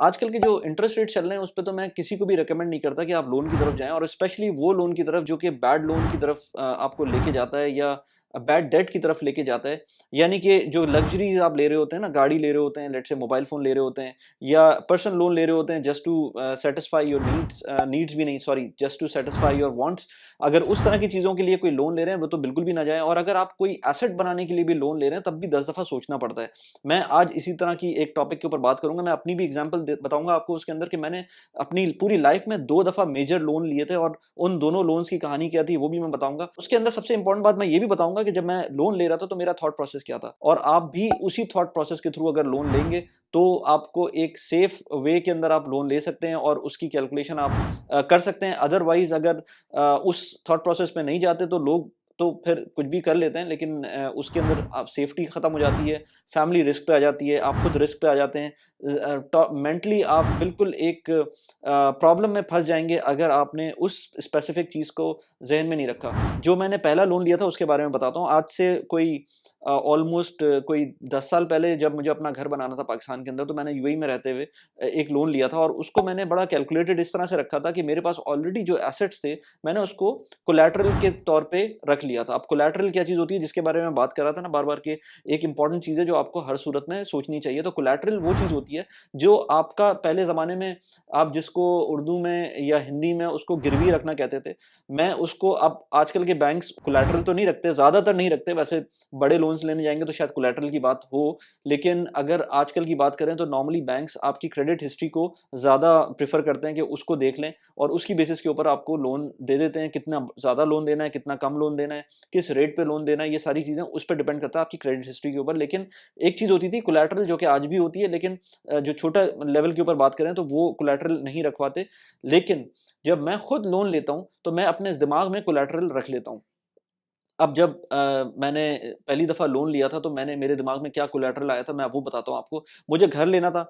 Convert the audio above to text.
आजकल के जो इंटरेस्ट रेट चल रहे हैं उस पे तो मैं किसी को भी रिकमेंड नहीं करता कि आप लोन की तरफ जाएं, और स्पेशली वो लोन की तरफ जो कि बैड लोन की तरफ आपको लेके जाता है या बैड डेट की तरफ लेके जाता है। यानी कि जो लग्जरीज आप ले रहे होते हैं ना, गाड़ी ले रहे होते हैं, लेट से मोबाइल फोन ले रहे होते हैं, या पर्सनल लोन ले रहे होते हैं just to satisfy your needs, needs भी नहीं, sorry, just to satisfy your wants. अगर उस तरह की चीज़ों के लिए कोई लोन ले रहे हैं वो तो बिल्कुल भी ना जाए। और अगर आप कोई एसेट बनाने के लिए भी लोन ले रहे हैं तब भी 10 दफ़ा सोचना पड़ता है। मैं आज इसी तरह की एक टॉपिक के ऊपर बात करूंगा। मैं अपनी भी एग्जांपल बताऊंगा आपको उसके अंदर कि मैंने अपनी पूरी लाइफ में 2 दफ़ा मेजर लोन लिए थे, और उन दोनों लोन्स की कहानी क्या थी वो भी मैं बताऊंगा। उसके अंदर सबसे इंपॉर्टेंट बात मैं ये भी बताऊंगा कि जब मैं लोन ले रहा था तो मेरा थॉट प्रोसेस क्या था, और आप भी उसी थॉट प्रोसेस के थ्रू अगर लोन लेंगे तो आपको एक सेफ वे के अंदर आप लोन ले सकते हैं और उसकी कैलकुलेशन आप कर सकते हैं। अदरवाइज अगर उस थॉट प्रोसेस में नहीं जाते तो लोग तो फिर कुछ भी कर लेते हैं, लेकिन उसके अंदर आप सेफ्टी खत्म हो जाती है, फैमिली रिस्क पे आ जाती है, आप खुद रिस्क पे आ जाते हैं, मेंटली आप बिल्कुल एक प्रॉब्लम में फंस जाएंगे अगर आपने उस स्पेसिफिक चीज़ को जहन में नहीं रखा। जो मैंने पहला लोन लिया था उसके बारे में बताता हूँ। आज से कोई ऑलमोस्ट कोई 10 साल पहले जब मुझे अपना घर बनाना था पाकिस्तान के अंदर, तो मैंने यूएई में रहते हुए एक लोन लिया था, और उसको मैंने बड़ा कैलकुलेटेड इस तरह से रखा था कि मेरे पास ऑलरेडी जो एसेट्स थे मैंने उसको कोलैटरल के तौर पे रख लिया था। अब कोलैटरल क्या चीज़ होती है जिसके बारे में बात कर रहा था ना बार-बार, कि एक इंपॉर्टेंट चीज़ है जो आपको हर सूरत में सोचनी चाहिए। तो कोलैटरल वो चीज़ होती है जो आपका पहले ज़माने में, आप जिसको उर्दू में या हिंदी में उसको गिरवी रखना कहते थे। मैं उसको, अब आजकल के बैंक्स कोलैटरल तो नहीं रखते, ज़्यादातर नहीं रखते, वैसे बड़े लोन्स लेने जाएँगे तो शायद कोलैटरल की बात हो, लेकिन अगर आजकल की बात करें तो नॉर्मली बैंक्स आपकी क्रेडिट हिस्ट्री को ज़्यादा प्रेफ़र करते हैं कि उसको देख लें, और उसकी बेसिस के ऊपर आपको लोन दे देते हैं। कितना ज़्यादा लोन देना है, कितना कम लोन देना है, किस रेट पे लोन देना है, ये सारी चीज़ें उस पे डिपेंड करता है आपकी क्रेडिट हिस्ट्री के ऊपर। लेकिन एक चीज़ होती थी कोलैटरल, जो कि आज भी होती है, लेकिन जो छोटा लेवल के ऊपर बात करें तो वो कोलैटरल नहीं रखवाते। लेकिन जब मैं खुद लोन लेता हूँ तो मैं अपने दिमाग में कोलैटरल रख लेता हूँ। अब जब मैंने पहली दफ़ा लोन लिया था तो मैंने, मेरे दिमाग में क्या कोलैटरल आया था मैं वो बताता हूँ आपको। मुझे घर लेना था।